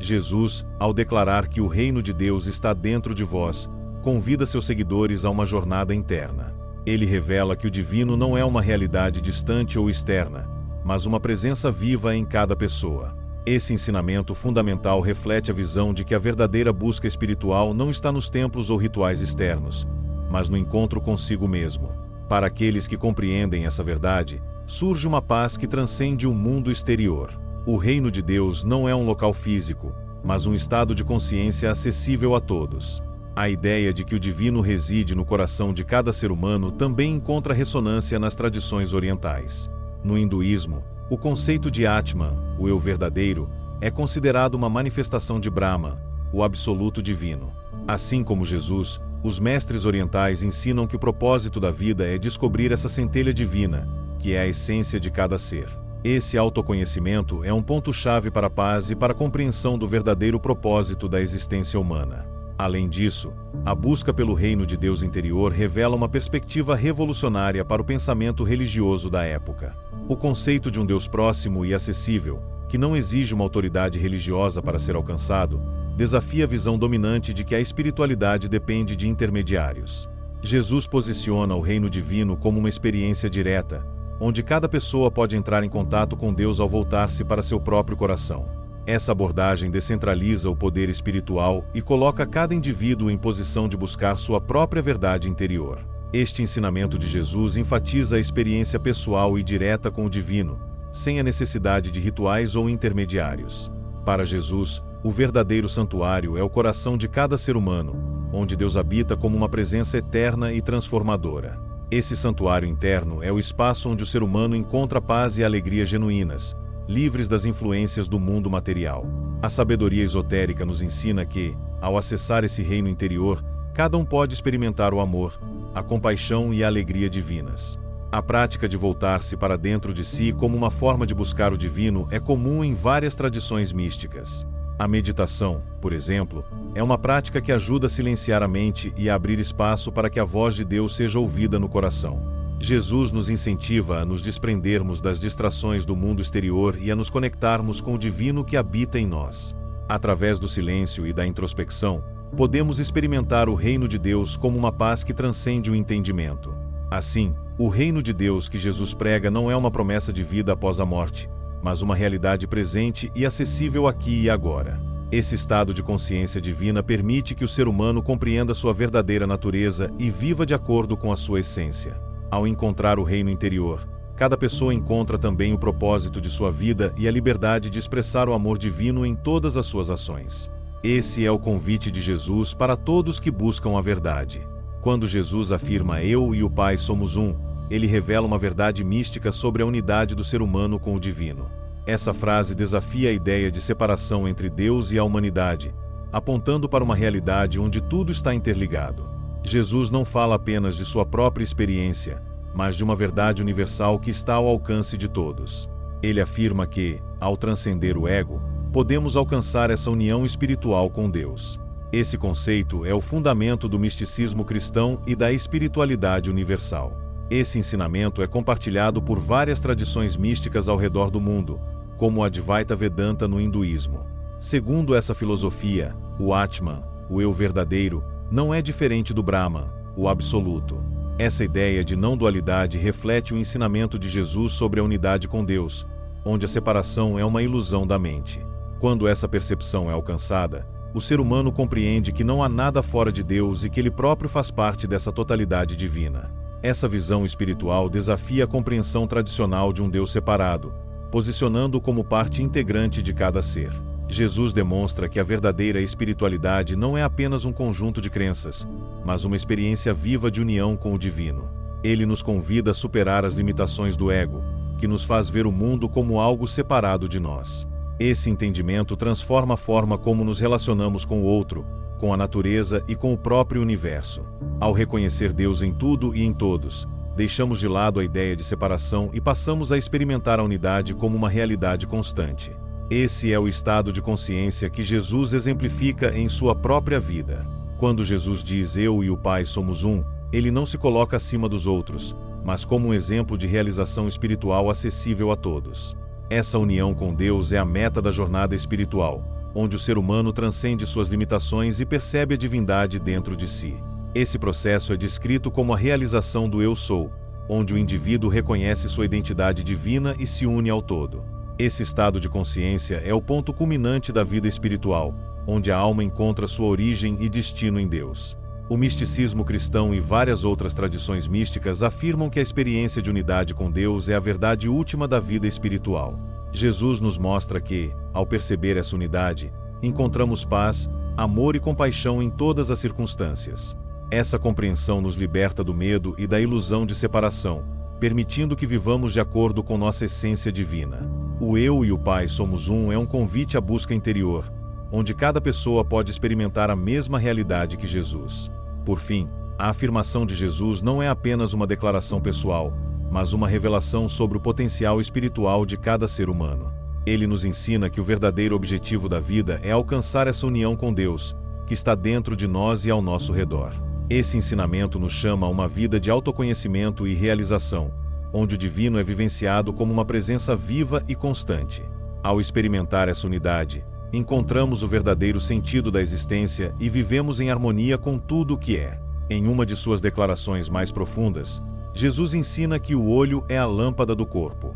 Jesus, ao declarar que o reino de Deus está dentro de vós, convida seus seguidores a uma jornada interna. Ele revela que o divino não é uma realidade distante ou externa, mas uma presença viva em cada pessoa. Esse ensinamento fundamental reflete a visão de que a verdadeira busca espiritual não está nos templos ou rituais externos, mas no encontro consigo mesmo. Para aqueles que compreendem essa verdade, surge uma paz que transcende o mundo exterior. O reino de Deus não é um local físico, mas um estado de consciência acessível a todos. A ideia de que o divino reside no coração de cada ser humano também encontra ressonância nas tradições orientais. No hinduísmo, o conceito de Atman, o eu verdadeiro, é considerado uma manifestação de Brahman, o absoluto divino. Assim como Jesus, os mestres orientais ensinam que o propósito da vida é descobrir essa centelha divina, que é a essência de cada ser. Esse autoconhecimento é um ponto-chave para a paz e para a compreensão do verdadeiro propósito da existência humana. Além disso, a busca pelo reino de Deus interior revela uma perspectiva revolucionária para o pensamento religioso da época. O conceito de um Deus próximo e acessível, que não exige uma autoridade religiosa para ser alcançado, desafia a visão dominante de que a espiritualidade depende de intermediários. Jesus posiciona o reino divino como uma experiência direta, onde cada pessoa pode entrar em contato com Deus ao voltar-se para seu próprio coração. Essa abordagem descentraliza o poder espiritual e coloca cada indivíduo em posição de buscar sua própria verdade interior. Este ensinamento de Jesus enfatiza a experiência pessoal e direta com o divino, sem a necessidade de rituais ou intermediários. Para Jesus, o verdadeiro santuário é o coração de cada ser humano, onde Deus habita como uma presença eterna e transformadora. Esse santuário interno é o espaço onde o ser humano encontra paz e alegria genuínas, livres das influências do mundo material. A sabedoria esotérica nos ensina que, ao acessar esse reino interior, cada um pode experimentar o amor, a compaixão e a alegria divinas. A prática de voltar-se para dentro de si como uma forma de buscar o divino é comum em várias tradições místicas. A meditação, por exemplo, é uma prática que ajuda a silenciar a mente e a abrir espaço para que a voz de Deus seja ouvida no coração. Jesus nos incentiva a nos desprendermos das distrações do mundo exterior e a nos conectarmos com o divino que habita em nós. Através do silêncio e da introspecção, podemos experimentar o reino de Deus como uma paz que transcende o entendimento. Assim, o reino de Deus que Jesus prega não é uma promessa de vida após a morte, mas uma realidade presente e acessível aqui e agora. Esse estado de consciência divina permite que o ser humano compreenda sua verdadeira natureza e viva de acordo com a sua essência. Ao encontrar o reino interior, cada pessoa encontra também o propósito de sua vida e a liberdade de expressar o amor divino em todas as suas ações. Esse é o convite de Jesus para todos que buscam a verdade. Quando Jesus afirma "Eu e o Pai somos um", ele revela uma verdade mística sobre a unidade do ser humano com o divino. Essa frase desafia a ideia de separação entre Deus e a humanidade, apontando para uma realidade onde tudo está interligado. Jesus não fala apenas de sua própria experiência, mas de uma verdade universal que está ao alcance de todos. Ele afirma que, ao transcender o ego, podemos alcançar essa união espiritual com Deus. Esse conceito é o fundamento do misticismo cristão e da espiritualidade universal. Esse ensinamento é compartilhado por várias tradições místicas ao redor do mundo, como o Advaita Vedanta no hinduísmo. Segundo essa filosofia, o Atman, o eu verdadeiro, não é diferente do Brahman, o absoluto. Essa ideia de não-dualidade reflete o ensinamento de Jesus sobre a unidade com Deus, onde a separação é uma ilusão da mente. Quando essa percepção é alcançada, o ser humano compreende que não há nada fora de Deus e que ele próprio faz parte dessa totalidade divina. Essa visão espiritual desafia a compreensão tradicional de um Deus separado, posicionando-o como parte integrante de cada ser. Jesus demonstra que a verdadeira espiritualidade não é apenas um conjunto de crenças, mas uma experiência viva de união com o divino. Ele nos convida a superar as limitações do ego, que nos faz ver o mundo como algo separado de nós. Esse entendimento transforma a forma como nos relacionamos com o outro, com a natureza e com o próprio universo. Ao reconhecer Deus em tudo e em todos, deixamos de lado a ideia de separação e passamos a experimentar a unidade como uma realidade constante. Esse é o estado de consciência que Jesus exemplifica em sua própria vida. Quando Jesus diz "Eu e o Pai somos um", ele não se coloca acima dos outros, mas como um exemplo de realização espiritual acessível a todos. Essa união com Deus é a meta da jornada espiritual, onde o ser humano transcende suas limitações e percebe a divindade dentro de si. Esse processo é descrito como a realização do Eu Sou, onde o indivíduo reconhece sua identidade divina e se une ao todo. Esse estado de consciência é o ponto culminante da vida espiritual, onde a alma encontra sua origem e destino em Deus. O misticismo cristão e várias outras tradições místicas afirmam que a experiência de unidade com Deus é a verdade última da vida espiritual. Jesus nos mostra que, ao perceber essa unidade, encontramos paz, amor e compaixão em todas as circunstâncias. Essa compreensão nos liberta do medo e da ilusão de separação, permitindo que vivamos de acordo com nossa essência divina. O Eu e o Pai somos um é um convite à busca interior, onde cada pessoa pode experimentar a mesma realidade que Jesus. Por fim, a afirmação de Jesus não é apenas uma declaração pessoal, mas uma revelação sobre o potencial espiritual de cada ser humano. Ele nos ensina que o verdadeiro objetivo da vida é alcançar essa união com Deus, que está dentro de nós e ao nosso redor. Esse ensinamento nos chama a uma vida de autoconhecimento e realização, onde o divino é vivenciado como uma presença viva e constante. Ao experimentar essa unidade, encontramos o verdadeiro sentido da existência e vivemos em harmonia com tudo o que é. Em uma de suas declarações mais profundas, Jesus ensina que o olho é a lâmpada do corpo.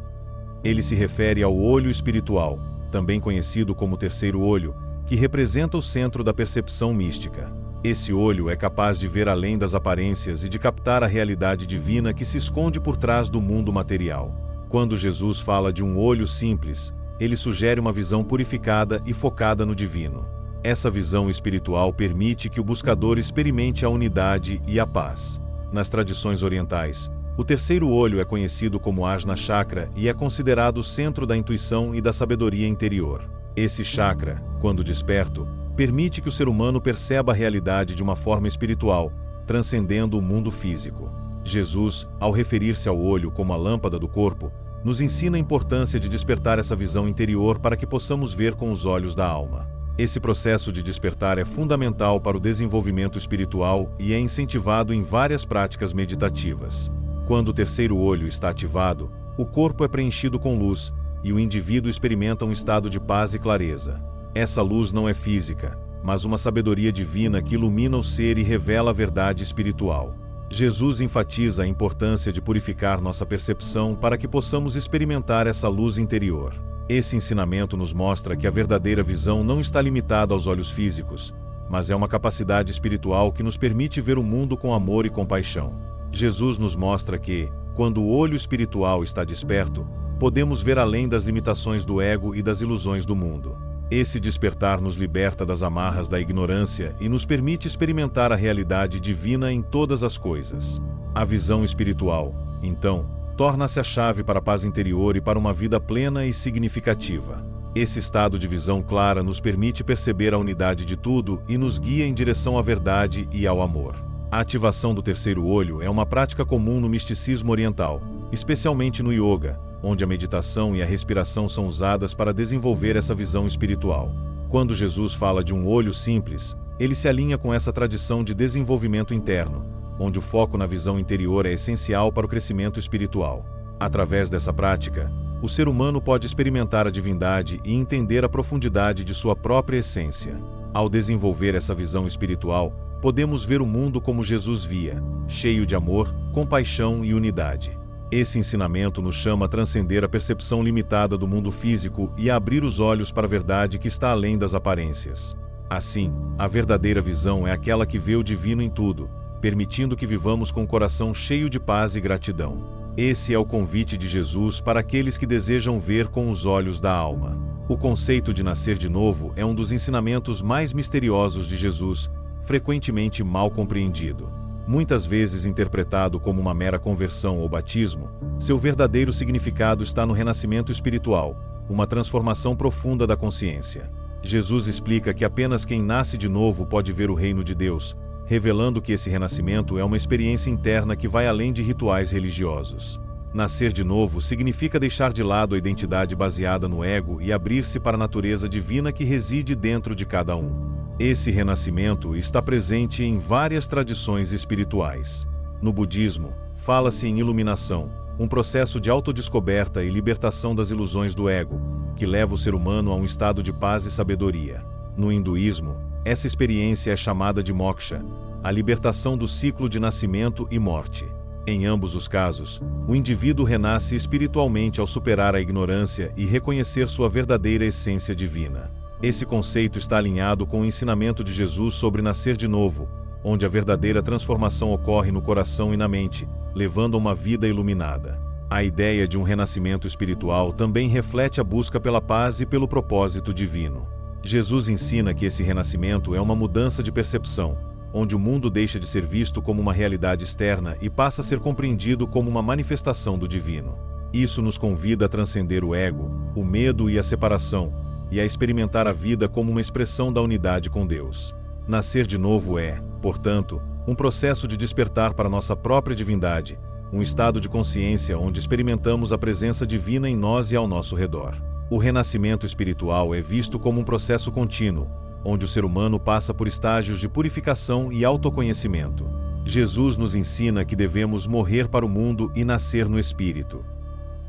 Ele se refere ao olho espiritual, também conhecido como terceiro olho, que representa o centro da percepção mística. Esse olho é capaz de ver além das aparências e de captar a realidade divina que se esconde por trás do mundo material. Quando Jesus fala de um olho simples, ele sugere uma visão purificada e focada no divino. Essa visão espiritual permite que o buscador experimente a unidade e a paz. Nas tradições orientais, o terceiro olho é conhecido como Ajna Chakra e é considerado o centro da intuição e da sabedoria interior. Esse chakra, quando desperto, permite que o ser humano perceba a realidade de uma forma espiritual, transcendendo o mundo físico. Jesus, ao referir-se ao olho como a lâmpada do corpo, nos ensina a importância de despertar essa visão interior para que possamos ver com os olhos da alma. Esse processo de despertar é fundamental para o desenvolvimento espiritual e é incentivado em várias práticas meditativas. Quando o terceiro olho está ativado, o corpo é preenchido com luz e o indivíduo experimenta um estado de paz e clareza. Essa luz não é física, mas uma sabedoria divina que ilumina o ser e revela a verdade espiritual. Jesus enfatiza a importância de purificar nossa percepção para que possamos experimentar essa luz interior. Esse ensinamento nos mostra que a verdadeira visão não está limitada aos olhos físicos, mas é uma capacidade espiritual que nos permite ver o mundo com amor e compaixão. Jesus nos mostra que, quando o olho espiritual está desperto, podemos ver além das limitações do ego e das ilusões do mundo. Esse despertar nos liberta das amarras da ignorância e nos permite experimentar a realidade divina em todas as coisas. A visão espiritual, então, torna-se a chave para a paz interior e para uma vida plena e significativa. Esse estado de visão clara nos permite perceber a unidade de tudo e nos guia em direção à verdade e ao amor. A ativação do terceiro olho é uma prática comum no misticismo oriental, especialmente no yoga, onde a meditação e a respiração são usadas para desenvolver essa visão espiritual. Quando Jesus fala de um olho simples, ele se alinha com essa tradição de desenvolvimento interno, onde o foco na visão interior é essencial para o crescimento espiritual. Através dessa prática, o ser humano pode experimentar a divindade e entender a profundidade de sua própria essência. Ao desenvolver essa visão espiritual, podemos ver o mundo como Jesus via, cheio de amor, compaixão e unidade. Esse ensinamento nos chama a transcender a percepção limitada do mundo físico e a abrir os olhos para a verdade que está além das aparências. Assim, a verdadeira visão é aquela que vê o divino em tudo, permitindo que vivamos com o coração cheio de paz e gratidão. Esse é o convite de Jesus para aqueles que desejam ver com os olhos da alma. O conceito de nascer de novo é um dos ensinamentos mais misteriosos de Jesus, frequentemente mal compreendido. Muitas vezes interpretado como uma mera conversão ou batismo, seu verdadeiro significado está no renascimento espiritual, uma transformação profunda da consciência. Jesus explica que apenas quem nasce de novo pode ver o reino de Deus, revelando que esse renascimento é uma experiência interna que vai além de rituais religiosos. Nascer de novo significa deixar de lado a identidade baseada no ego e abrir-se para a natureza divina que reside dentro de cada um. Esse renascimento está presente em várias tradições espirituais. No budismo, fala-se em iluminação, um processo de autodescoberta e libertação das ilusões do ego, que leva o ser humano a um estado de paz e sabedoria. No hinduísmo, essa experiência é chamada de moksha, a libertação do ciclo de nascimento e morte. Em ambos os casos, o indivíduo renasce espiritualmente ao superar a ignorância e reconhecer sua verdadeira essência divina. Esse conceito está alinhado com o ensinamento de Jesus sobre nascer de novo, onde a verdadeira transformação ocorre no coração e na mente, levando a uma vida iluminada. A ideia de um renascimento espiritual também reflete a busca pela paz e pelo propósito divino. Jesus ensina que esse renascimento é uma mudança de percepção, onde o mundo deixa de ser visto como uma realidade externa e passa a ser compreendido como uma manifestação do divino. Isso nos convida a transcender o ego, o medo e a separação, e a experimentar a vida como uma expressão da unidade com Deus. Nascer de novo é, portanto, um processo de despertar para nossa própria divindade, um estado de consciência onde experimentamos a presença divina em nós e ao nosso redor. O renascimento espiritual é visto como um processo contínuo, onde o ser humano passa por estágios de purificação e autoconhecimento. Jesus nos ensina que devemos morrer para o mundo e nascer no Espírito.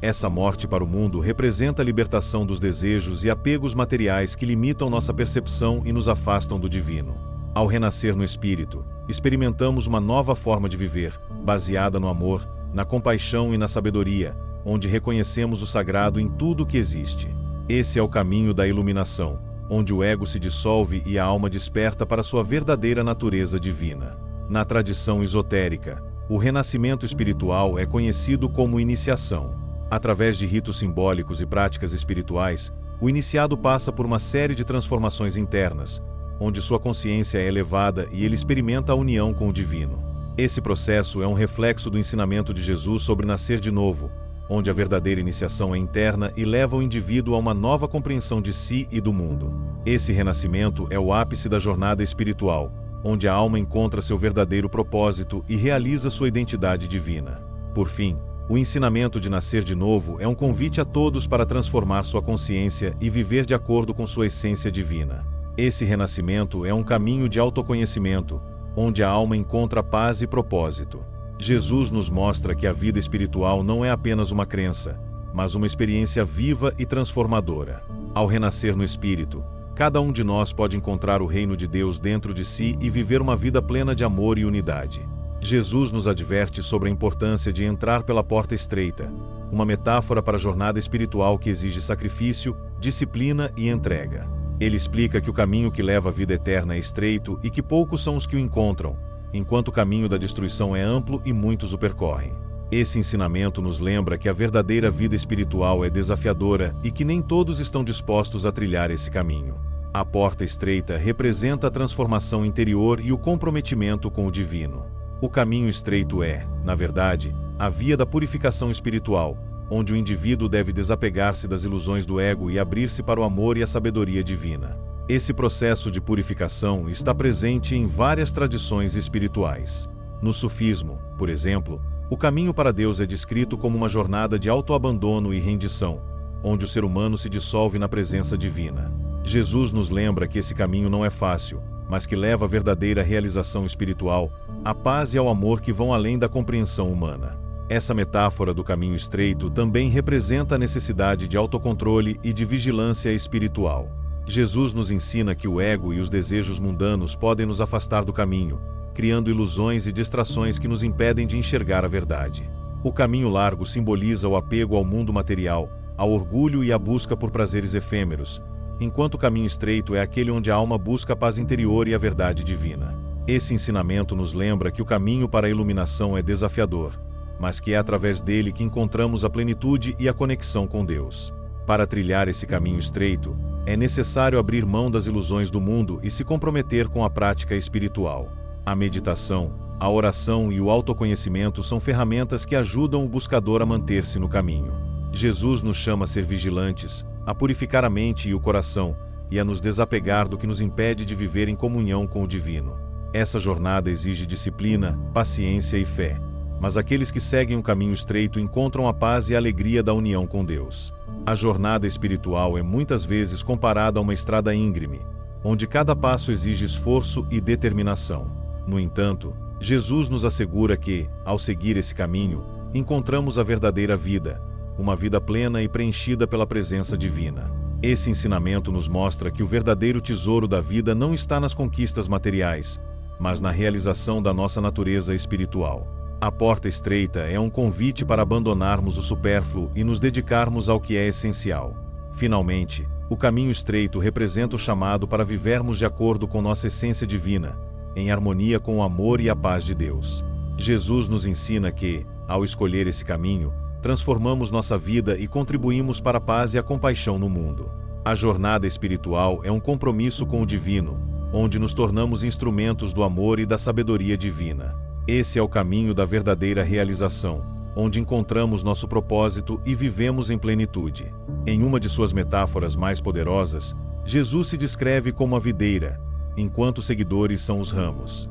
Essa morte para o mundo representa a libertação dos desejos e apegos materiais que limitam nossa percepção e nos afastam do divino. Ao renascer no Espírito, experimentamos uma nova forma de viver, baseada no amor, na compaixão e na sabedoria, onde reconhecemos o sagrado em tudo o que existe. Esse é o caminho da iluminação, onde o ego se dissolve e a alma desperta para sua verdadeira natureza divina. Na tradição esotérica, o renascimento espiritual é conhecido como iniciação. Através de ritos simbólicos e práticas espirituais, o iniciado passa por uma série de transformações internas, onde sua consciência é elevada e ele experimenta a união com o divino. Esse processo é um reflexo do ensinamento de Jesus sobre nascer de novo, onde a verdadeira iniciação é interna e leva o indivíduo a uma nova compreensão de si e do mundo. Esse renascimento é o ápice da jornada espiritual, onde a alma encontra seu verdadeiro propósito e realiza sua identidade divina. Por fim, o ensinamento de nascer de novo é um convite a todos para transformar sua consciência e viver de acordo com sua essência divina. Esse renascimento é um caminho de autoconhecimento, onde a alma encontra paz e propósito. Jesus nos mostra que a vida espiritual não é apenas uma crença, mas uma experiência viva e transformadora. Ao renascer no Espírito, cada um de nós pode encontrar o reino de Deus dentro de si e viver uma vida plena de amor e unidade. Jesus nos adverte sobre a importância de entrar pela porta estreita, uma metáfora para a jornada espiritual que exige sacrifício, disciplina e entrega. Ele explica que o caminho que leva à vida eterna é estreito e que poucos são os que o encontram, enquanto o caminho da destruição é amplo e muitos o percorrem. Esse ensinamento nos lembra que a verdadeira vida espiritual é desafiadora e que nem todos estão dispostos a trilhar esse caminho. A porta estreita representa a transformação interior e o comprometimento com o divino. O caminho estreito é, na verdade, a via da purificação espiritual, onde o indivíduo deve desapegar-se das ilusões do ego e abrir-se para o amor e a sabedoria divina. Esse processo de purificação está presente em várias tradições espirituais. No sufismo, por exemplo, o caminho para Deus é descrito como uma jornada de autoabandono e rendição, onde o ser humano se dissolve na presença divina. Jesus nos lembra que esse caminho não é fácil, mas que leva à verdadeira realização espiritual, à paz e ao amor que vão além da compreensão humana. Essa metáfora do caminho estreito também representa a necessidade de autocontrole e de vigilância espiritual. Jesus nos ensina que o ego e os desejos mundanos podem nos afastar do caminho, criando ilusões e distrações que nos impedem de enxergar a verdade. O caminho largo simboliza o apego ao mundo material, ao orgulho e à busca por prazeres efêmeros, enquanto o caminho estreito é aquele onde a alma busca a paz interior e a verdade divina. Esse ensinamento nos lembra que o caminho para a iluminação é desafiador, mas que é através dele que encontramos a plenitude e a conexão com Deus. Para trilhar esse caminho estreito, é necessário abrir mão das ilusões do mundo e se comprometer com a prática espiritual. A meditação, a oração e o autoconhecimento são ferramentas que ajudam o buscador a manter-se no caminho. Jesus nos chama a ser vigilantes, a purificar a mente e o coração, e a nos desapegar do que nos impede de viver em comunhão com o divino. Essa jornada exige disciplina, paciência e fé, mas aqueles que seguem um caminho estreito encontram a paz e a alegria da união com Deus. A jornada espiritual é muitas vezes comparada a uma estrada íngreme, onde cada passo exige esforço e determinação. No entanto, Jesus nos assegura que, ao seguir esse caminho, encontramos a verdadeira vida, uma vida plena e preenchida pela presença divina. Esse ensinamento nos mostra que o verdadeiro tesouro da vida não está nas conquistas materiais, mas na realização da nossa natureza espiritual. A porta estreita é um convite para abandonarmos o supérfluo e nos dedicarmos ao que é essencial. Finalmente, o caminho estreito representa o chamado para vivermos de acordo com nossa essência divina, em harmonia com o amor e a paz de Deus. Jesus nos ensina que, ao escolher esse caminho, transformamos nossa vida e contribuímos para a paz e a compaixão no mundo. A jornada espiritual é um compromisso com o divino, onde nos tornamos instrumentos do amor e da sabedoria divina. Esse é o caminho da verdadeira realização, onde encontramos nosso propósito e vivemos em plenitude. Em uma de suas metáforas mais poderosas, Jesus se descreve como a videira, enquanto os seguidores são os ramos.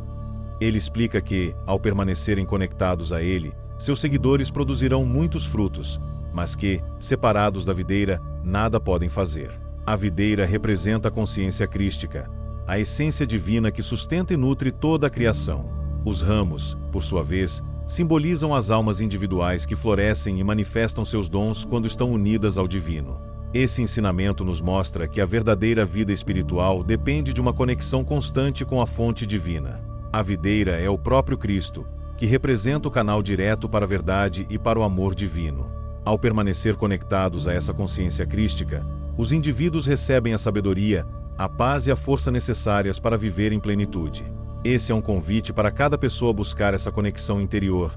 Ele explica que, ao permanecerem conectados a ele, seus seguidores produzirão muitos frutos, mas que, separados da videira, nada podem fazer. A videira representa a consciência crística, a essência divina que sustenta e nutre toda a criação. Os ramos, por sua vez, simbolizam as almas individuais que florescem e manifestam seus dons quando estão unidas ao divino. Esse ensinamento nos mostra que a verdadeira vida espiritual depende de uma conexão constante com a fonte divina. A videira é o próprio Cristo, que representa o canal direto para a verdade e para o amor divino. Ao permanecer conectados a essa consciência crística, os indivíduos recebem a sabedoria, a paz e a força necessárias para viver em plenitude. Esse é um convite para cada pessoa buscar essa conexão interior,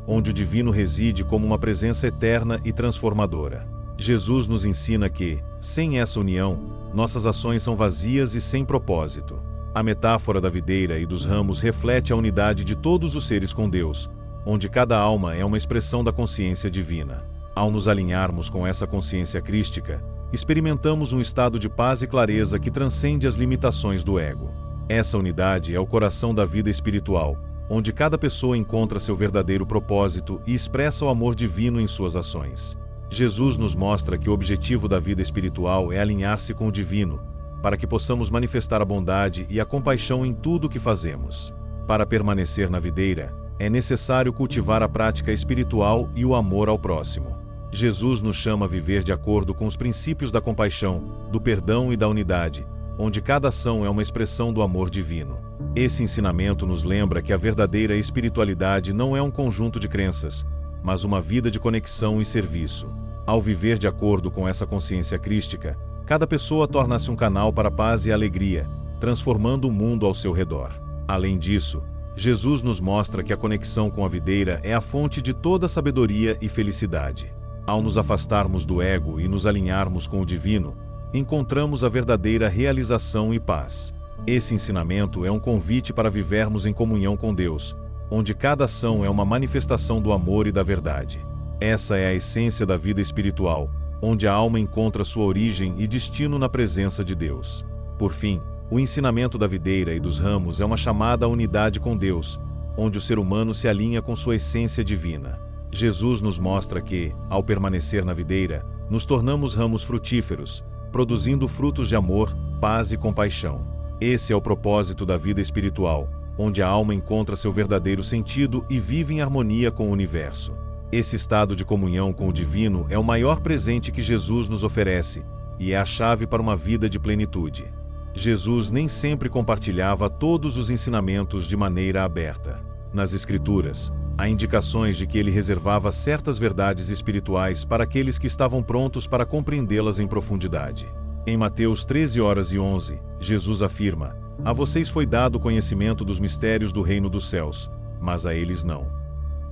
onde o divino reside como uma presença eterna e transformadora. Jesus nos ensina que, sem essa união, nossas ações são vazias e sem propósito. A metáfora da videira e dos ramos reflete a unidade de todos os seres com Deus, onde cada alma é uma expressão da consciência divina. Ao nos alinharmos com essa consciência crística, experimentamos um estado de paz e clareza que transcende as limitações do ego. Essa unidade é o coração da vida espiritual, onde cada pessoa encontra seu verdadeiro propósito e expressa o amor divino em suas ações. Jesus nos mostra que o objetivo da vida espiritual é alinhar-se com o divino, para que possamos manifestar a bondade e a compaixão em tudo o que fazemos. Para permanecer na videira, é necessário cultivar a prática espiritual e o amor ao próximo. Jesus nos chama a viver de acordo com os princípios da compaixão, do perdão e da unidade, onde cada ação é uma expressão do amor divino. Esse ensinamento nos lembra que a verdadeira espiritualidade não é um conjunto de crenças, mas uma vida de conexão e serviço. Ao viver de acordo com essa consciência crística, cada pessoa torna-se um canal para a paz e a alegria, transformando o mundo ao seu redor. Além disso, Jesus nos mostra que a conexão com a videira é a fonte de toda sabedoria e felicidade. Ao nos afastarmos do ego e nos alinharmos com o divino, encontramos a verdadeira realização e paz. Esse ensinamento é um convite para vivermos em comunhão com Deus, onde cada ação é uma manifestação do amor e da verdade. Essa é a essência da vida espiritual, onde a alma encontra sua origem e destino na presença de Deus. Por fim, o ensinamento da videira e dos ramos é uma chamada à unidade com Deus, onde o ser humano se alinha com sua essência divina. Jesus nos mostra que, ao permanecer na videira, nos tornamos ramos frutíferos, produzindo frutos de amor, paz e compaixão. Esse é o propósito da vida espiritual, onde a alma encontra seu verdadeiro sentido e vive em harmonia com o universo. Esse estado de comunhão com o divino é o maior presente que Jesus nos oferece, e é a chave para uma vida de plenitude. Jesus nem sempre compartilhava todos os ensinamentos de maneira aberta. Nas Escrituras, há indicações de que ele reservava certas verdades espirituais para aqueles que estavam prontos para compreendê-las em profundidade. Em Mateus 13:11, Jesus afirma: "A vocês foi dado o conhecimento dos mistérios do reino dos céus, mas a eles não."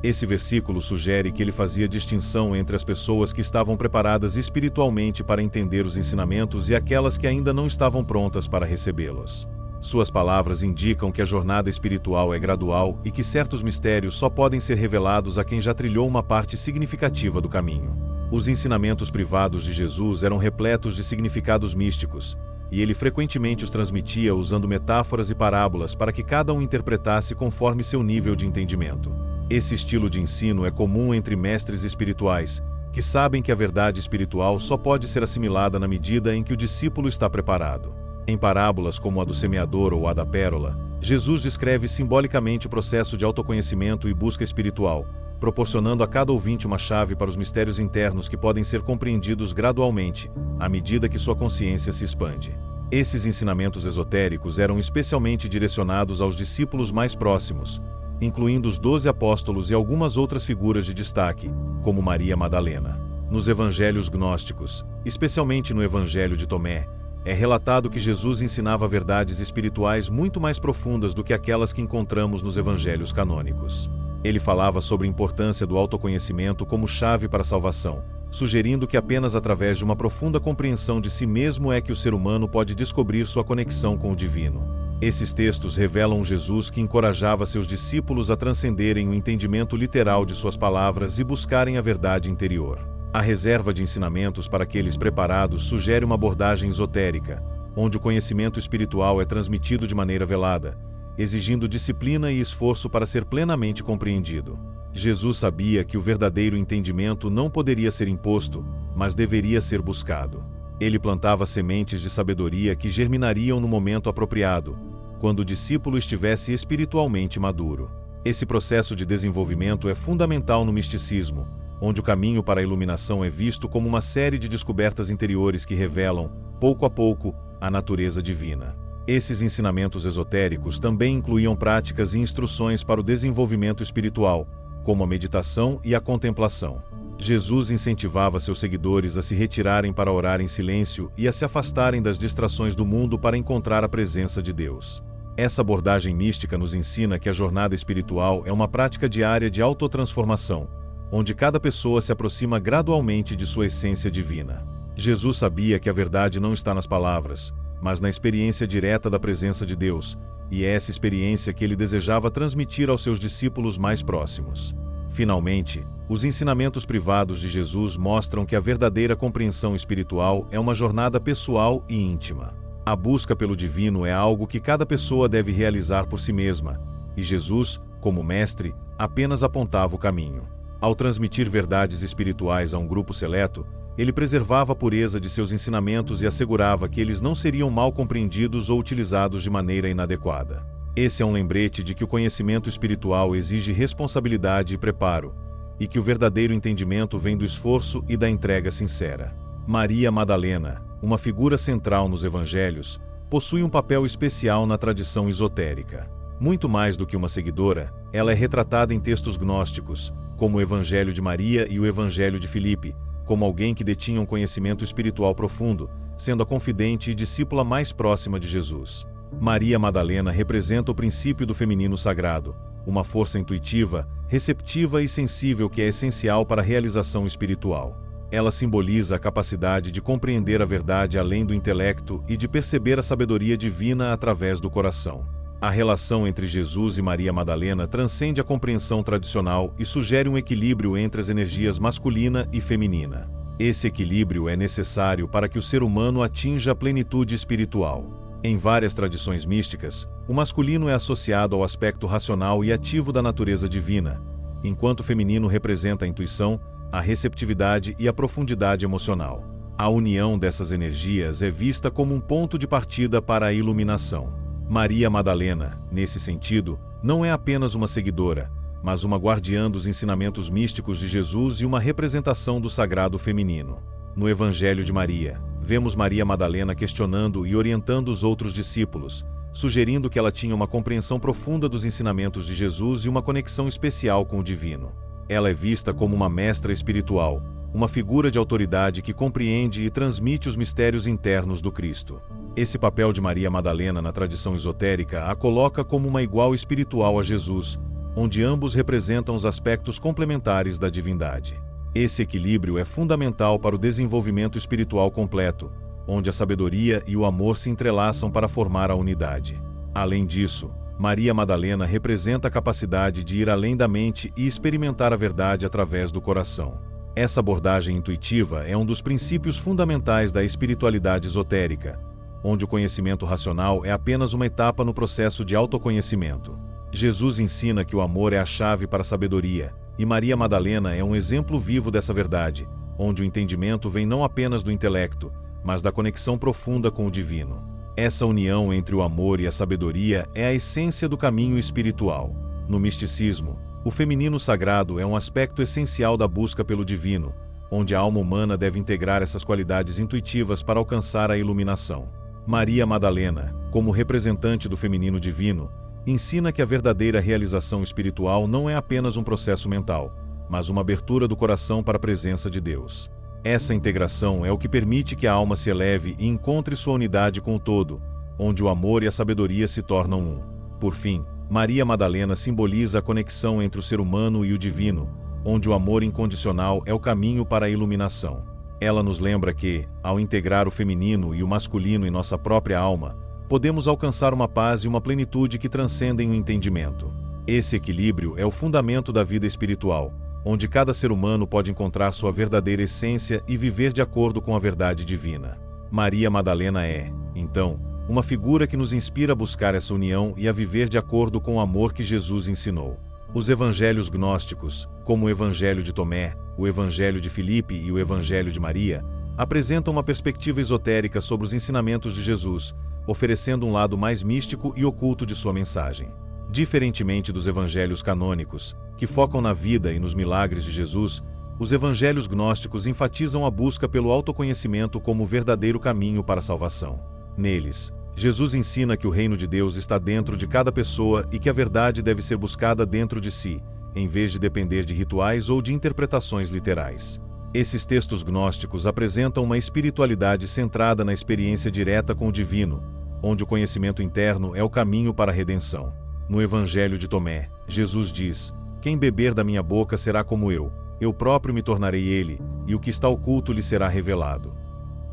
Esse versículo sugere que ele fazia distinção entre as pessoas que estavam preparadas espiritualmente para entender os ensinamentos e aquelas que ainda não estavam prontas para recebê-los. Suas palavras indicam que a jornada espiritual é gradual e que certos mistérios só podem ser revelados a quem já trilhou uma parte significativa do caminho. Os ensinamentos privados de Jesus eram repletos de significados místicos, e ele frequentemente os transmitia usando metáforas e parábolas para que cada um interpretasse conforme seu nível de entendimento. Esse estilo de ensino é comum entre mestres espirituais, que sabem que a verdade espiritual só pode ser assimilada na medida em que o discípulo está preparado. Em parábolas como a do semeador ou a da pérola, Jesus descreve simbolicamente o processo de autoconhecimento e busca espiritual, proporcionando a cada ouvinte uma chave para os mistérios internos que podem ser compreendidos gradualmente, à medida que sua consciência se expande. Esses ensinamentos esotéricos eram especialmente direcionados aos discípulos mais próximos, incluindo os 12 apóstolos e algumas outras figuras de destaque, como Maria Madalena. Nos evangelhos gnósticos, especialmente no Evangelho de Tomé, é relatado que Jesus ensinava verdades espirituais muito mais profundas do que aquelas que encontramos nos evangelhos canônicos. Ele falava sobre a importância do autoconhecimento como chave para a salvação, sugerindo que apenas através de uma profunda compreensão de si mesmo é que o ser humano pode descobrir sua conexão com o divino. Esses textos revelam um Jesus que encorajava seus discípulos a transcenderem o entendimento literal de suas palavras e buscarem a verdade interior. A reserva de ensinamentos para aqueles preparados sugere uma abordagem esotérica, onde o conhecimento espiritual é transmitido de maneira velada, exigindo disciplina e esforço para ser plenamente compreendido. Jesus sabia que o verdadeiro entendimento não poderia ser imposto, mas deveria ser buscado. Ele plantava sementes de sabedoria que germinariam no momento apropriado, quando o discípulo estivesse espiritualmente maduro. Esse processo de desenvolvimento é fundamental no misticismo, onde o caminho para a iluminação é visto como uma série de descobertas interiores que revelam, pouco a pouco, a natureza divina. Esses ensinamentos esotéricos também incluíam práticas e instruções para o desenvolvimento espiritual, como a meditação e a contemplação. Jesus incentivava seus seguidores a se retirarem para orar em silêncio e a se afastarem das distrações do mundo para encontrar a presença de Deus. Essa abordagem mística nos ensina que a jornada espiritual é uma prática diária de autotransformação, onde cada pessoa se aproxima gradualmente de sua essência divina. Jesus sabia que a verdade não está nas palavras, mas na experiência direta da presença de Deus, e é essa experiência que ele desejava transmitir aos seus discípulos mais próximos. Finalmente, os ensinamentos privados de Jesus mostram que a verdadeira compreensão espiritual é uma jornada pessoal e íntima. A busca pelo divino é algo que cada pessoa deve realizar por si mesma, e Jesus, como mestre, apenas apontava o caminho. Ao transmitir verdades espirituais a um grupo seleto, ele preservava a pureza de seus ensinamentos e assegurava que eles não seriam mal compreendidos ou utilizados de maneira inadequada. Esse é um lembrete de que o conhecimento espiritual exige responsabilidade e preparo, e que o verdadeiro entendimento vem do esforço e da entrega sincera. Maria Madalena, uma figura central nos evangelhos, possui um papel especial na tradição esotérica. Muito mais do que uma seguidora, ela é retratada em textos gnósticos, como o Evangelho de Maria e o Evangelho de Filipe, como alguém que detinha um conhecimento espiritual profundo, sendo a confidente e discípula mais próxima de Jesus. Maria Madalena representa o princípio do feminino sagrado, uma força intuitiva, receptiva e sensível que é essencial para a realização espiritual. Ela simboliza a capacidade de compreender a verdade além do intelecto e de perceber a sabedoria divina através do coração. A relação entre Jesus e Maria Madalena transcende a compreensão tradicional e sugere um equilíbrio entre as energias masculina e feminina. Esse equilíbrio é necessário para que o ser humano atinja a plenitude espiritual. Em várias tradições místicas, o masculino é associado ao aspecto racional e ativo da natureza divina, enquanto o feminino representa a intuição, a receptividade e a profundidade emocional. A união dessas energias é vista como um ponto de partida para a iluminação. Maria Madalena, nesse sentido, não é apenas uma seguidora, mas uma guardiã dos ensinamentos místicos de Jesus e uma representação do sagrado feminino. No Evangelho de Maria, vemos Maria Madalena questionando e orientando os outros discípulos, sugerindo que ela tinha uma compreensão profunda dos ensinamentos de Jesus e uma conexão especial com o divino. Ela é vista como uma mestra espiritual, uma figura de autoridade que compreende e transmite os mistérios internos do Cristo. Esse papel de Maria Madalena na tradição esotérica a coloca como uma igual espiritual a Jesus, onde ambos representam os aspectos complementares da divindade. Esse equilíbrio é fundamental para o desenvolvimento espiritual completo, onde a sabedoria e o amor se entrelaçam para formar a unidade. Além disso, Maria Madalena representa a capacidade de ir além da mente e experimentar a verdade através do coração. Essa abordagem intuitiva é um dos princípios fundamentais da espiritualidade esotérica, onde o conhecimento racional é apenas uma etapa no processo de autoconhecimento. Jesus ensina que o amor é a chave para a sabedoria, e Maria Madalena é um exemplo vivo dessa verdade, onde o entendimento vem não apenas do intelecto, mas da conexão profunda com o divino. Essa união entre o amor e a sabedoria é a essência do caminho espiritual. No misticismo, O feminino sagrado é um aspecto essencial da busca pelo divino, onde a alma humana deve integrar essas qualidades intuitivas para alcançar a iluminação. Maria Madalena, como representante do feminino divino, ensina que a verdadeira realização espiritual não é apenas um processo mental, mas uma abertura do coração para a presença de Deus. Essa integração é o que permite que a alma se eleve e encontre sua unidade com o todo, onde o amor e a sabedoria se tornam um. Por fim, Maria Madalena simboliza a conexão entre o ser humano e o divino, onde o amor incondicional é o caminho para a iluminação. Ela nos lembra que, ao integrar o feminino e o masculino em nossa própria alma, podemos alcançar uma paz e uma plenitude que transcendem o entendimento. Esse equilíbrio é o fundamento da vida espiritual, onde cada ser humano pode encontrar sua verdadeira essência e viver de acordo com a verdade divina. Maria Madalena é, então, uma figura que nos inspira a buscar essa união e a viver de acordo com o amor que Jesus ensinou. Os evangelhos gnósticos, como o Evangelho de Tomé, o Evangelho de Filipe e o Evangelho de Maria, apresentam uma perspectiva esotérica sobre os ensinamentos de Jesus, oferecendo um lado mais místico e oculto de sua mensagem. Diferentemente dos evangelhos canônicos, que focam na vida e nos milagres de Jesus, os evangelhos gnósticos enfatizam a busca pelo autoconhecimento como o verdadeiro caminho para a salvação. Neles, Jesus ensina que o reino de Deus está dentro de cada pessoa e que a verdade deve ser buscada dentro de si, em vez de depender de rituais ou de interpretações literais. Esses textos gnósticos apresentam uma espiritualidade centrada na experiência direta com o divino, onde o conhecimento interno é o caminho para a redenção. No Evangelho de Tomé, Jesus diz: "Quem beber da minha boca será como eu próprio me tornarei ele, e o que está oculto lhe será revelado."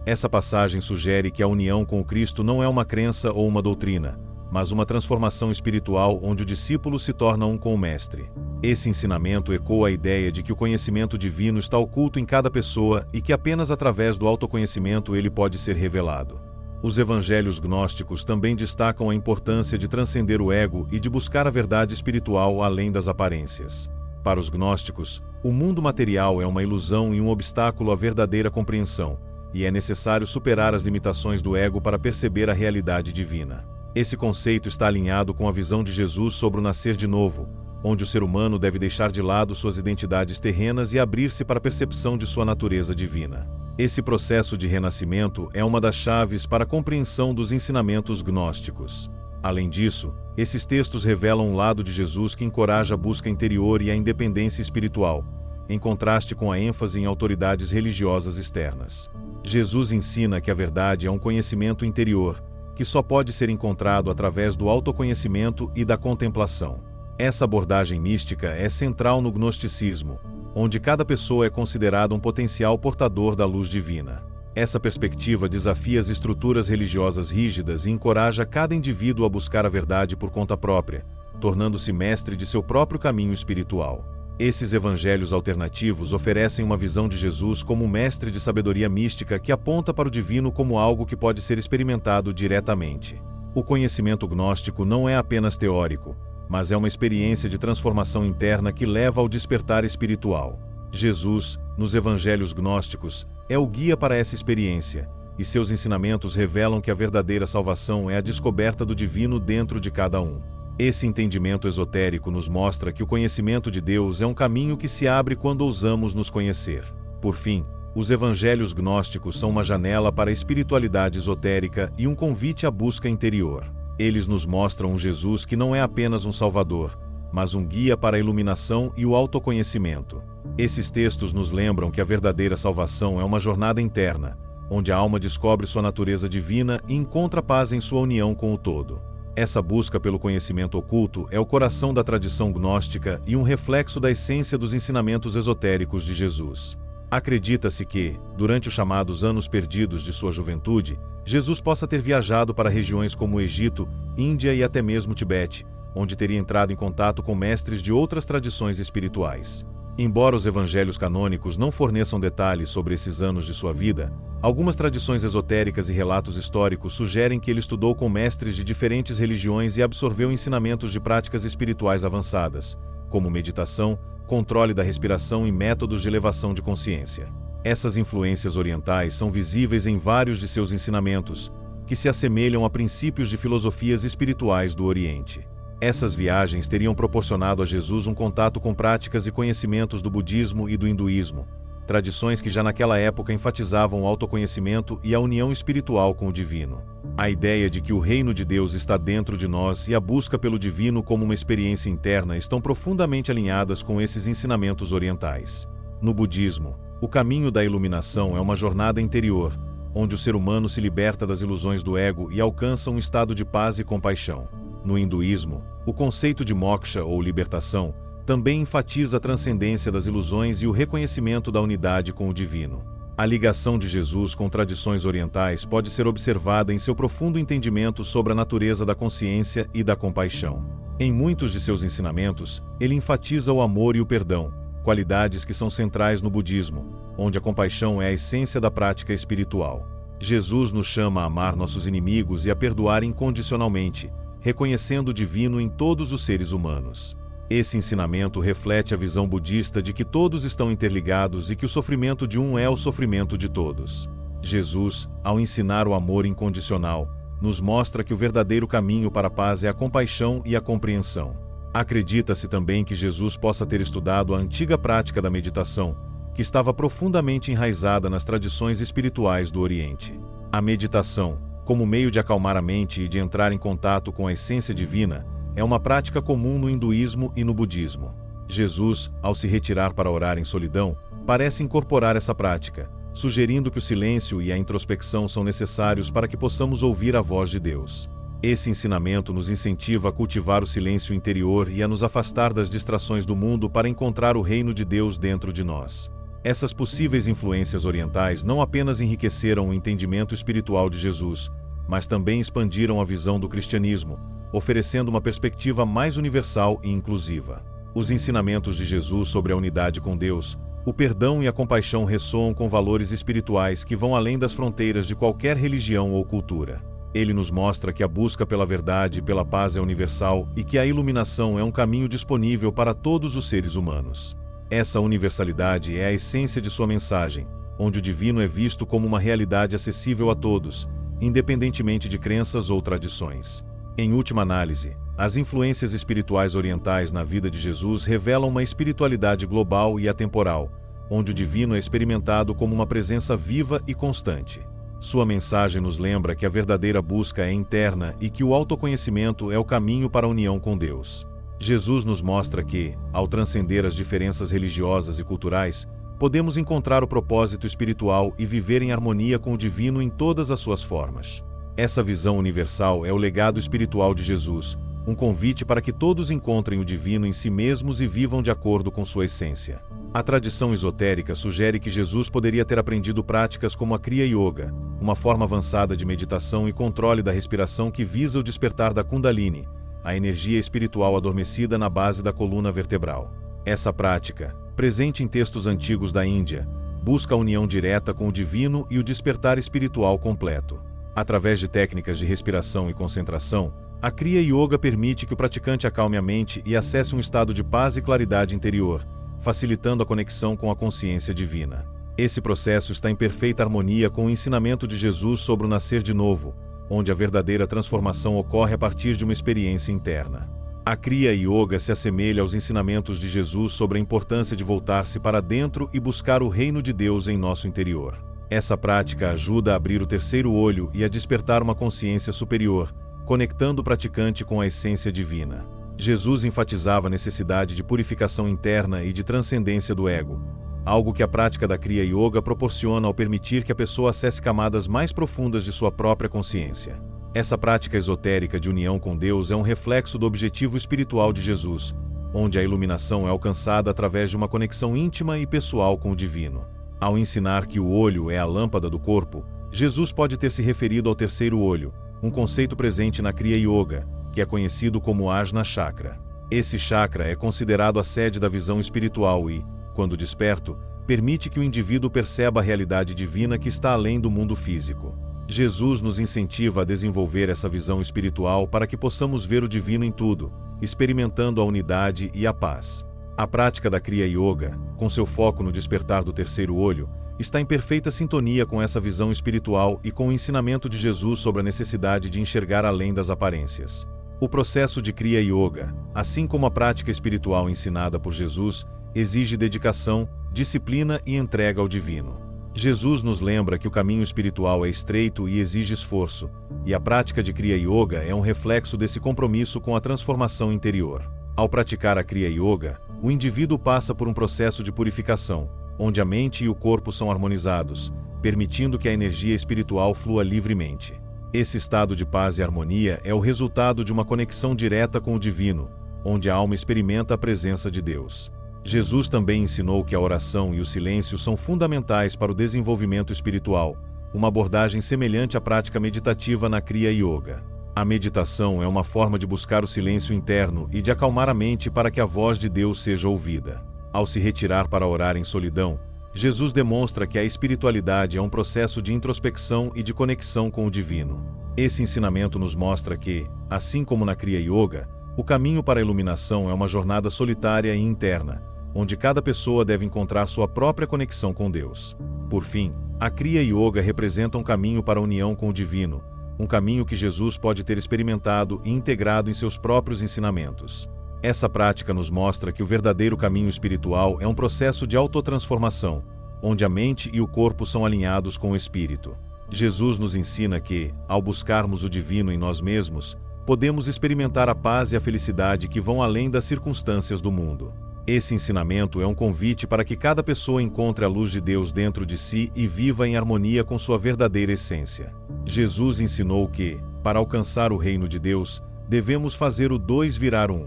Essa passagem sugere que a união com o Cristo não é uma crença ou uma doutrina, mas uma transformação espiritual onde o discípulo se torna um com o Mestre. Esse ensinamento ecoa a ideia de que o conhecimento divino está oculto em cada pessoa e que apenas através do autoconhecimento ele pode ser revelado. Os evangelhos gnósticos também destacam a importância de transcender o ego e de buscar a verdade espiritual além das aparências. Para os gnósticos, o mundo material é uma ilusão e um obstáculo à verdadeira compreensão, e é necessário superar as limitações do ego para perceber a realidade divina. Esse conceito está alinhado com a visão de Jesus sobre o nascer de novo, onde o ser humano deve deixar de lado suas identidades terrenas e abrir-se para a percepção de sua natureza divina. Esse processo de renascimento é uma das chaves para a compreensão dos ensinamentos gnósticos. Além disso, esses textos revelam um lado de Jesus que encoraja a busca interior e a independência espiritual, em contraste com a ênfase em autoridades religiosas externas. Jesus ensina que a verdade é um conhecimento interior, que só pode ser encontrado através do autoconhecimento e da contemplação. Essa abordagem mística é central no gnosticismo, onde cada pessoa é considerada um potencial portador da luz divina. Essa perspectiva desafia as estruturas religiosas rígidas e encoraja cada indivíduo a buscar a verdade por conta própria, tornando-se mestre de seu próprio caminho espiritual. Esses evangelhos alternativos oferecem uma visão de Jesus como um mestre de sabedoria mística que aponta para o divino como algo que pode ser experimentado diretamente. O conhecimento gnóstico não é apenas teórico, mas é uma experiência de transformação interna que leva ao despertar espiritual. Jesus, nos evangelhos gnósticos, é o guia para essa experiência, e seus ensinamentos revelam que a verdadeira salvação é a descoberta do divino dentro de cada um. Esse entendimento esotérico nos mostra que o conhecimento de Deus é um caminho que se abre quando ousamos nos conhecer. Por fim, os evangelhos gnósticos são uma janela para a espiritualidade esotérica e um convite à busca interior. Eles nos mostram um Jesus que não é apenas um salvador, mas um guia para a iluminação e o autoconhecimento. Esses textos nos lembram que a verdadeira salvação é uma jornada interna, onde a alma descobre sua natureza divina e encontra paz em sua união com o todo. Essa busca pelo conhecimento oculto é o coração da tradição gnóstica e um reflexo da essência dos ensinamentos esotéricos de Jesus. Acredita-se que, durante os chamados anos perdidos de sua juventude, Jesus possa ter viajado para regiões como o Egito, Índia e até mesmo Tibete, onde teria entrado em contato com mestres de outras tradições espirituais. Embora os evangelhos canônicos não forneçam detalhes sobre esses anos de sua vida, algumas tradições esotéricas e relatos históricos sugerem que ele estudou com mestres de diferentes religiões e absorveu ensinamentos de práticas espirituais avançadas, como meditação, controle da respiração e métodos de elevação de consciência. Essas influências orientais são visíveis em vários de seus ensinamentos, que se assemelham a princípios de filosofias espirituais do Oriente. Essas viagens teriam proporcionado a Jesus um contato com práticas e conhecimentos do budismo e do hinduísmo, tradições que já naquela época enfatizavam o autoconhecimento e a união espiritual com o divino. A ideia de que o reino de Deus está dentro de nós e a busca pelo divino como uma experiência interna estão profundamente alinhadas com esses ensinamentos orientais. No budismo, o caminho da iluminação é uma jornada interior, onde o ser humano se liberta das ilusões do ego e alcança um estado de paz e compaixão. No hinduísmo, o conceito de moksha ou libertação também enfatiza a transcendência das ilusões e o reconhecimento da unidade com o divino. A ligação de Jesus com tradições orientais pode ser observada em seu profundo entendimento sobre a natureza da consciência e da compaixão. Em muitos de seus ensinamentos, ele enfatiza o amor e o perdão, qualidades que são centrais no budismo, onde a compaixão é a essência da prática espiritual. Jesus nos chama a amar nossos inimigos e a perdoar incondicionalmente, reconhecendo o divino em todos os seres humanos. Esse ensinamento reflete a visão budista de que todos estão interligados e que o sofrimento de um é o sofrimento de todos. Jesus, ao ensinar o amor incondicional, nos mostra que o verdadeiro caminho para a paz é a compaixão e a compreensão. Acredita-se também que Jesus possa ter estudado a antiga prática da meditação, que estava profundamente enraizada nas tradições espirituais do Oriente. A meditação, como meio de acalmar a mente e de entrar em contato com a essência divina, é uma prática comum no hinduísmo e no budismo. Jesus, ao se retirar para orar em solidão, parece incorporar essa prática, sugerindo que o silêncio e a introspecção são necessários para que possamos ouvir a voz de Deus. Esse ensinamento nos incentiva a cultivar o silêncio interior e a nos afastar das distrações do mundo para encontrar o reino de Deus dentro de nós. Essas possíveis influências orientais não apenas enriqueceram o entendimento espiritual de Jesus, mas também expandiram a visão do cristianismo, oferecendo uma perspectiva mais universal e inclusiva. Os ensinamentos de Jesus sobre a unidade com Deus, o perdão e a compaixão ressoam com valores espirituais que vão além das fronteiras de qualquer religião ou cultura. Ele nos mostra que a busca pela verdade e pela paz é universal e que a iluminação é um caminho disponível para todos os seres humanos. Essa universalidade é a essência de sua mensagem, onde o divino é visto como uma realidade acessível a todos, independentemente de crenças ou tradições. Em última análise, as influências espirituais orientais na vida de Jesus revelam uma espiritualidade global e atemporal, onde o divino é experimentado como uma presença viva e constante. Sua mensagem nos lembra que a verdadeira busca é interna e que o autoconhecimento é o caminho para a união com Deus. Jesus nos mostra que, ao transcender as diferenças religiosas e culturais, podemos encontrar o propósito espiritual e viver em harmonia com o divino em todas as suas formas. Essa visão universal é o legado espiritual de Jesus, um convite para que todos encontrem o divino em si mesmos e vivam de acordo com sua essência. A tradição esotérica sugere que Jesus poderia ter aprendido práticas como a Kriya Yoga, uma forma avançada de meditação e controle da respiração que visa o despertar da Kundalini, a energia espiritual adormecida na base da coluna vertebral. Essa prática, presente em textos antigos da Índia, busca a união direta com o divino e o despertar espiritual completo. Através de técnicas de respiração e concentração, a Kriya Yoga permite que o praticante acalme a mente e acesse um estado de paz e claridade interior, facilitando a conexão com a consciência divina. Esse processo está em perfeita harmonia com o ensinamento de Jesus sobre o nascer de novo, onde a verdadeira transformação ocorre a partir de uma experiência interna. A Kriya Yoga se assemelha aos ensinamentos de Jesus sobre a importância de voltar-se para dentro e buscar o reino de Deus em nosso interior. Essa prática ajuda a abrir o terceiro olho e a despertar uma consciência superior, conectando o praticante com a essência divina. Jesus enfatizava a necessidade de purificação interna e de transcendência do ego, algo que a prática da Kriya Yoga proporciona ao permitir que a pessoa acesse camadas mais profundas de sua própria consciência. Essa prática esotérica de união com Deus é um reflexo do objetivo espiritual de Jesus, onde a iluminação é alcançada através de uma conexão íntima e pessoal com o divino. Ao ensinar que o olho é a lâmpada do corpo, Jesus pode ter se referido ao terceiro olho, um conceito presente na Kriya Yoga, que é conhecido como Ajna Chakra. Esse chakra é considerado a sede da visão espiritual e, quando desperto, permite que o indivíduo perceba a realidade divina que está além do mundo físico. Jesus nos incentiva a desenvolver essa visão espiritual para que possamos ver o divino em tudo, experimentando a unidade e a paz. A prática da Kriya Yoga, com seu foco no despertar do terceiro olho, está em perfeita sintonia com essa visão espiritual e com o ensinamento de Jesus sobre a necessidade de enxergar além das aparências. O processo de Kriya Yoga, assim como a prática espiritual ensinada por Jesus, exige dedicação, disciplina e entrega ao divino. Jesus nos lembra que o caminho espiritual é estreito e exige esforço, e a prática de Kriya Yoga é um reflexo desse compromisso com a transformação interior. Ao praticar a Kriya Yoga, o indivíduo passa por um processo de purificação, onde a mente e o corpo são harmonizados, permitindo que a energia espiritual flua livremente. Esse estado de paz e harmonia é o resultado de uma conexão direta com o divino, onde a alma experimenta a presença de Deus. Jesus também ensinou que a oração e o silêncio são fundamentais para o desenvolvimento espiritual, uma abordagem semelhante à prática meditativa na Kriya Yoga. A meditação é uma forma de buscar o silêncio interno e de acalmar a mente para que a voz de Deus seja ouvida. Ao se retirar para orar em solidão, Jesus demonstra que a espiritualidade é um processo de introspecção e de conexão com o divino. Esse ensinamento nos mostra que, assim como na Kriya Yoga, o caminho para a iluminação é uma jornada solitária e interna, onde cada pessoa deve encontrar sua própria conexão com Deus. Por fim, a Kriya Yoga representa um caminho para a união com o divino, um caminho que Jesus pode ter experimentado e integrado em seus próprios ensinamentos. Essa prática nos mostra que o verdadeiro caminho espiritual é um processo de autotransformação, onde a mente e o corpo são alinhados com o espírito. Jesus nos ensina que, ao buscarmos o divino em nós mesmos, podemos experimentar a paz e a felicidade que vão além das circunstâncias do mundo. Esse ensinamento é um convite para que cada pessoa encontre a luz de Deus dentro de si e viva em harmonia com sua verdadeira essência. Jesus ensinou que, para alcançar o reino de Deus, devemos fazer o dois virar um.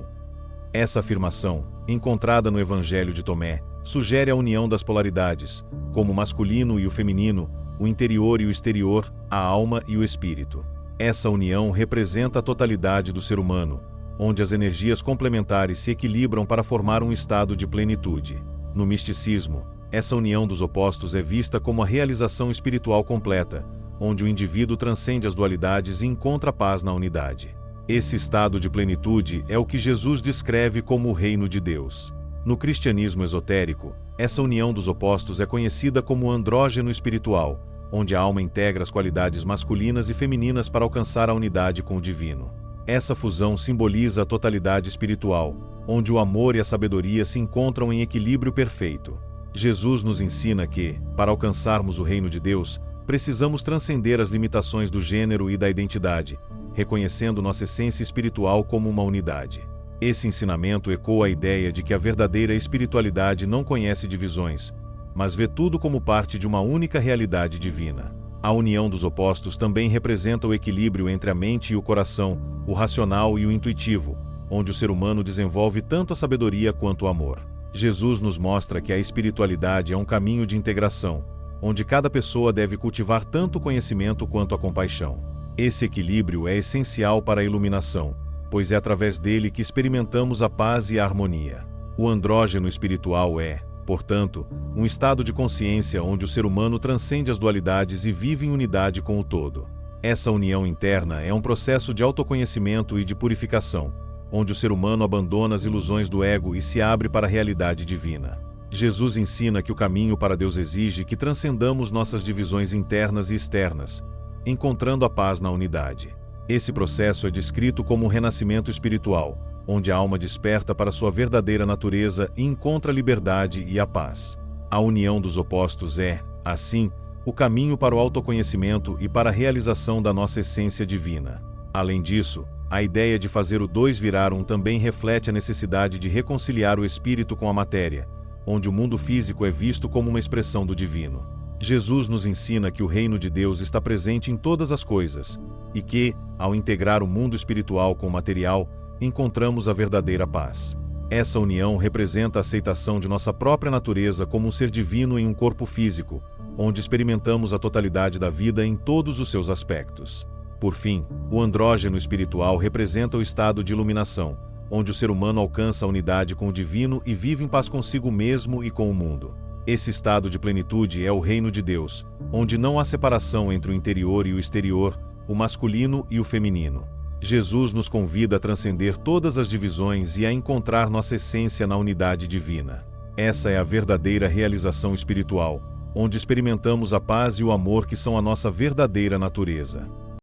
Essa afirmação, encontrada no Evangelho de Tomé, sugere a união das polaridades, como o masculino e o feminino, o interior e o exterior, a alma e o espírito. Essa união representa a totalidade do ser humano, onde as energias complementares se equilibram para formar um estado de plenitude. No misticismo, essa união dos opostos é vista como a realização espiritual completa, onde o indivíduo transcende as dualidades e encontra paz na unidade. Esse estado de plenitude é o que Jesus descreve como o reino de Deus. No cristianismo esotérico, essa união dos opostos é conhecida como o andrógeno espiritual, onde a alma integra as qualidades masculinas e femininas para alcançar a unidade com o divino. Essa fusão simboliza a totalidade espiritual, onde o amor e a sabedoria se encontram em equilíbrio perfeito. Jesus nos ensina que, para alcançarmos o reino de Deus, precisamos transcender as limitações do gênero e da identidade, reconhecendo nossa essência espiritual como uma unidade. Esse ensinamento ecoa a ideia de que a verdadeira espiritualidade não conhece divisões, mas vê tudo como parte de uma única realidade divina. A união dos opostos também representa o equilíbrio entre a mente e o coração, o racional e o intuitivo, onde o ser humano desenvolve tanto a sabedoria quanto o amor. Jesus nos mostra que a espiritualidade é um caminho de integração, onde cada pessoa deve cultivar tanto o conhecimento quanto a compaixão. Esse equilíbrio é essencial para a iluminação, pois é através dele que experimentamos a paz e a harmonia. O andrógeno espiritual é, portanto, um estado de consciência onde o ser humano transcende as dualidades e vive em unidade com o todo. Essa união interna é um processo de autoconhecimento e de purificação, onde o ser humano abandona as ilusões do ego e se abre para a realidade divina. Jesus ensina que o caminho para Deus exige que transcendamos nossas divisões internas e externas, encontrando a paz na unidade. Esse processo é descrito como um renascimento espiritual, onde a alma desperta para sua verdadeira natureza e encontra a liberdade e a paz. A união dos opostos é, assim, o caminho para o autoconhecimento e para a realização da nossa essência divina. Além disso, a ideia de fazer o dois virar um também reflete a necessidade de reconciliar o espírito com a matéria, onde o mundo físico é visto como uma expressão do divino. Jesus nos ensina que o reino de Deus está presente em todas as coisas, e que, ao integrar o mundo espiritual com o material, encontramos a verdadeira paz. Essa união representa a aceitação de nossa própria natureza como um ser divino em um corpo físico, onde experimentamos a totalidade da vida em todos os seus aspectos. Por fim, o andrógeno espiritual representa o estado de iluminação, onde o ser humano alcança a unidade com o divino e vive em paz consigo mesmo e com o mundo. Esse estado de plenitude é o reino de Deus, onde não há separação entre o interior e o exterior, o masculino e o feminino. Jesus nos convida a transcender todas as divisões e a encontrar nossa essência na unidade divina. Essa é a verdadeira realização espiritual, onde experimentamos a paz e o amor que são a nossa verdadeira natureza.